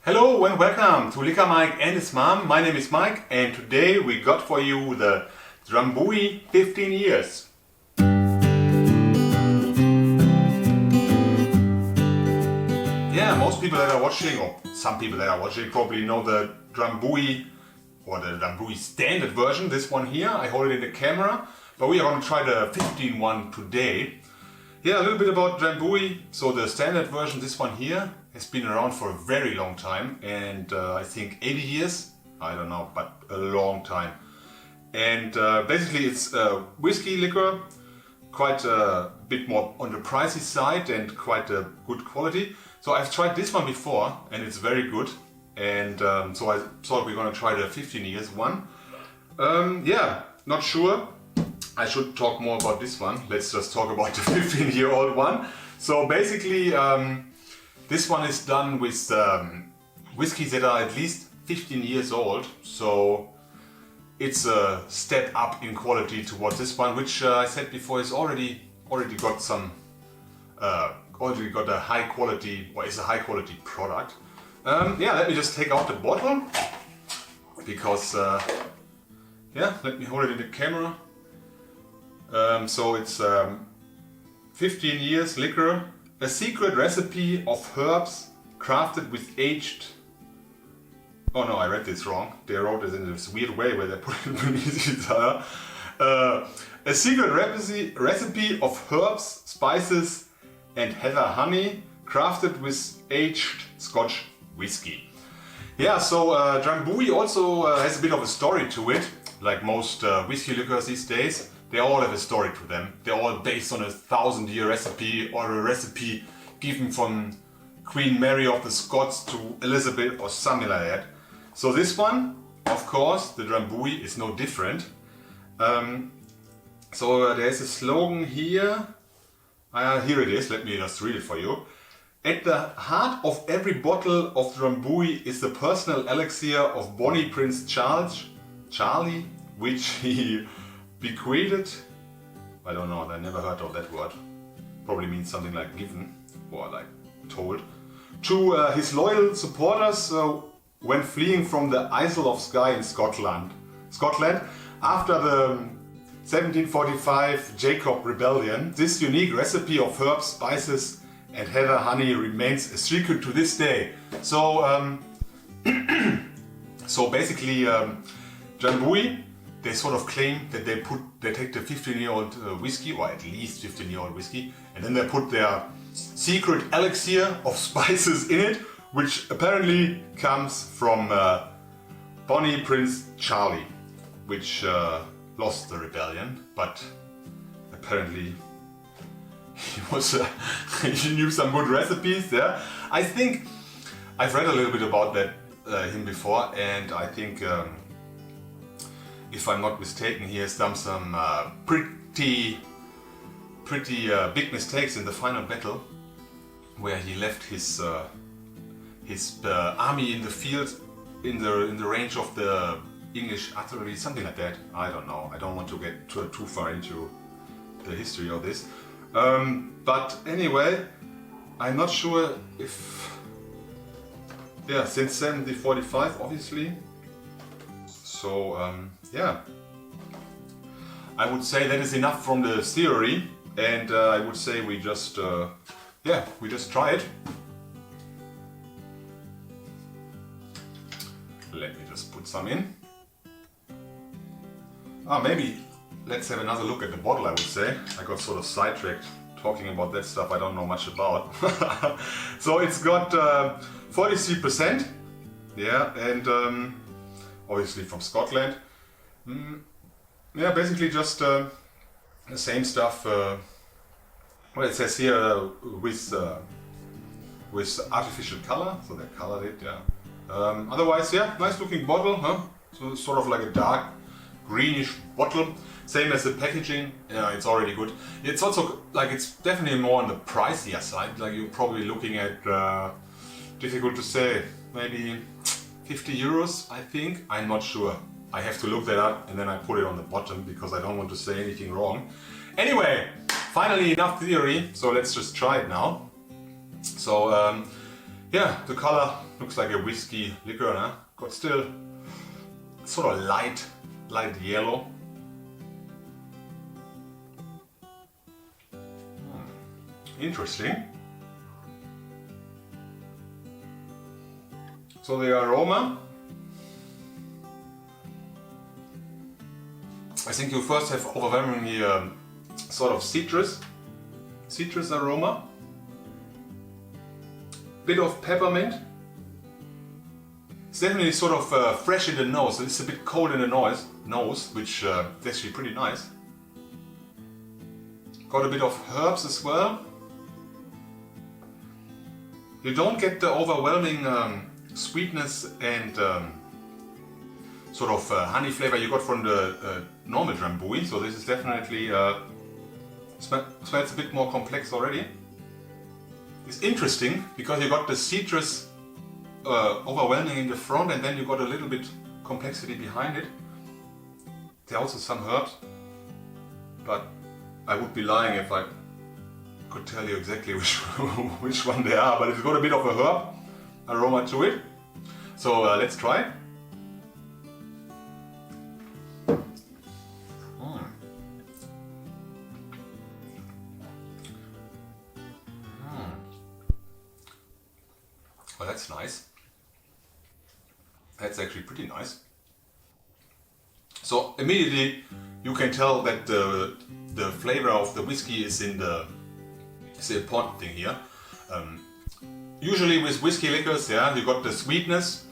Hello and welcome to Liquor Mike and his mom. My name is Mike and today we got for you the Drambuie 15 years. Yeah, most people that are watching, or some people that are watching, probably know the Drambuie or the Drambuie standard version, this one here. I hold it in the camera, but we are going to try the 15 one today. Yeah, a little bit about Drambuie. So the standard version, this one here, has been around for a very long time, and I think 80 years, I don't know, but a long time. And basically it's a whiskey liquor, quite a bit more on the pricey side and quite a good quality. So I've tried this one before and it's very good, and so I thought we're gonna try the 15 years one. Yeah, not sure. I should talk more about this one. Let's just talk about the 15-year-old one. So basically, this one is done with whiskies that are at least 15 years old. So it's a step up in quality towards this one, which I said before is already got some, already got a high quality, or is a high quality product. Yeah, let me just take out the bottle because, yeah, let me hold it in the camera. So it's 15 years liquor, a secret recipe of herbs crafted with aged... Oh no, I read this wrong. They wrote it in this weird way where they put it beneath each other. A secret recipe of herbs, spices and heather honey crafted with aged Scotch whiskey. Yeah, so Drambuie also has a bit of a story to it, like most whiskey liquors these days. They all have a story to them. They're all based on a 1000-year recipe or a recipe given from Queen Mary of the Scots to Elizabeth or something like that. So this one, of course, the Drambuie is no different. So there's a slogan here. Here it is, let me just read it for you. At the heart of every bottle of Drambuie is the personal elixir of Bonnie Prince Charlie, which he bequeathed, I don't know, I never heard of that word, probably means something like given or like told, to his loyal supporters when fleeing from the Isle of Skye in Scotland after the 1745 Jacob Rebellion. This unique recipe of herbs, spices and heather honey remains a secret to this day. So, so basically Drambuie, they sort of claim that they take the 15-year-old whiskey, or at least 15-year-old whiskey, and then they put their secret elixir of spices in it, which apparently comes from Bonnie Prince Charlie, which lost the rebellion, but apparently he was he knew some good recipes. Yeah, I think I've read a little bit about that him before, and I think. If I'm not mistaken, he has done some pretty big mistakes in the final battle, where he left his army in the field, in the range of the English artillery, something like that. I don't know. I don't want to get too far into the history of this. But anyway, I'm not sure if... Yeah, since 1745, obviously. So, yeah, I would say that is enough from the theory, and I would say we just, yeah, we just try it. Let me just put some in. Maybe let's have another look at the bottle, I would say. I got sort of sidetracked talking about that stuff I don't know much about. So it's got 43%, yeah, and obviously from Scotland. Yeah, basically just the same stuff. Well, it says here with artificial color, so they colored it. Yeah. Otherwise, yeah, nice looking bottle, huh? So it's sort of like a dark greenish bottle. Same as the packaging. Yeah, it's already good. It's also like it's definitely more on the pricier side. Like you're probably looking at difficult to say, maybe 50 euros, I think. I'm not sure. I have to look that up and then I put it on the bottom because I don't want to say anything wrong. Anyway, finally enough theory, so let's just try it now. So Yeah, the color looks like a whiskey liqueur, huh? Got still sort of light yellow. Interesting. So the aroma, I think you first have overwhelmingly sort of citrus aroma, bit of peppermint. It's definitely sort of fresh in the nose. It's a bit cold in the nose, which is actually pretty nice. Got a bit of herbs as well. You don't get the overwhelming sweetness and sort of honey flavor you got from the normal Drambuie. So this is definitely smells a bit more complex already. It's interesting because you got the citrus overwhelming in the front, and then you got a little bit complexity behind it. There are also some herbs, but I would be lying if I could tell you exactly which one they are, but it's got a bit of a herb aroma to it. So let's try it. Well, that's nice. That's actually pretty nice. So immediately you can tell that the flavor of the whiskey is in the important thing here. Usually with whiskey liqueurs, yeah, you got the sweetness.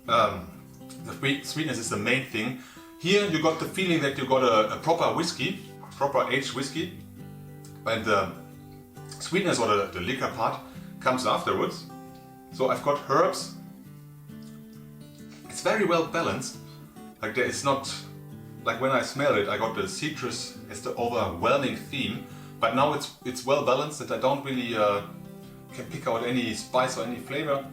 The sweetness is the main thing. Here you got the feeling that you got a proper whiskey, proper aged whiskey, and the sweetness or the liquor part comes afterwards. So I've got herbs. It's very well balanced. Like there is not, like when I smell it, I got the citrus as the overwhelming theme. But now it's well balanced that I don't really can pick out any spice or any flavor.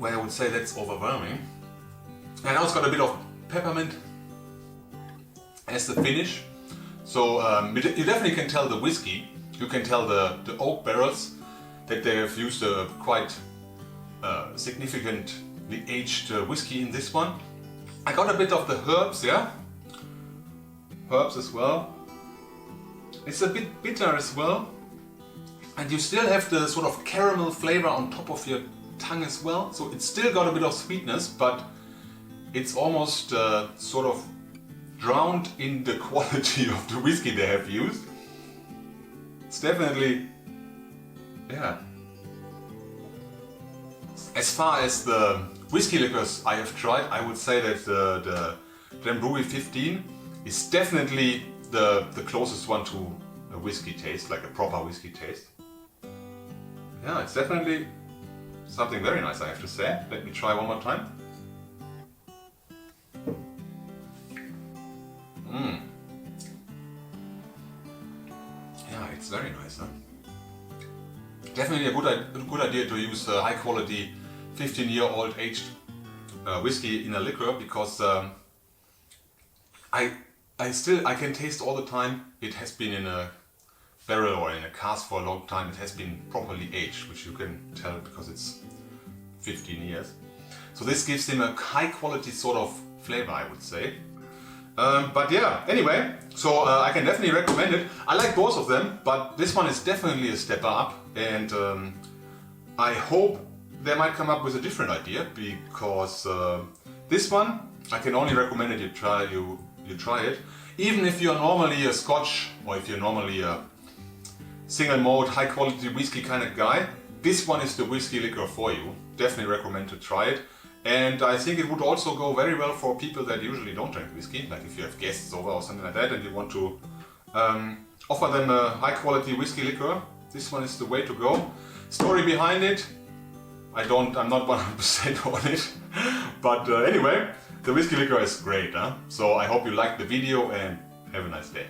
Where I would say that's overwhelming. And now it's got a bit of peppermint as the finish. So you definitely can tell the whiskey. You can tell the oak barrels that they have used a quite significantly aged whiskey in this one. I got a bit of the herbs, yeah? Herbs as well. It's a bit bitter as well. And you still have the sort of caramel flavor on top of your tongue as well. So it's still got a bit of sweetness, but it's almost sort of drowned in the quality of the whiskey they have used. It's definitely, yeah. As far as the whiskey liqueurs I have tried, I would say that the Drambuie 15 is definitely the closest one to a whiskey taste, like a proper whiskey taste. Yeah, it's definitely something very nice, I have to say. Let me try one more time. Yeah, it's very nice, huh? Definitely a good idea to use high quality 15-year-old aged whiskey in a liqueur, because I can taste all the time it has been in a barrel or in a cask for a long time. It has been properly aged, which you can tell because it's 15 years. So this gives him a high quality sort of flavor, I would say. But yeah, anyway, so I can definitely recommend it. I like both of them, but this one is definitely a step up, and I hope they might come up with a different idea, because this one I can only recommend it you try it. Even if you're normally a Scotch, or if you're normally a single malt high quality whiskey kind of guy, this one is the whiskey liqueur for you. Definitely recommend to try it. And I think it would also go very well for people that usually don't drink whiskey, like if you have guests over or something like that and you want to offer them a high quality whiskey liqueur. This one is the way to go. Story behind it, I'm not 100% on it, but anyway, the whiskey liqueur is great, huh? So I hope you liked the video and have a nice day.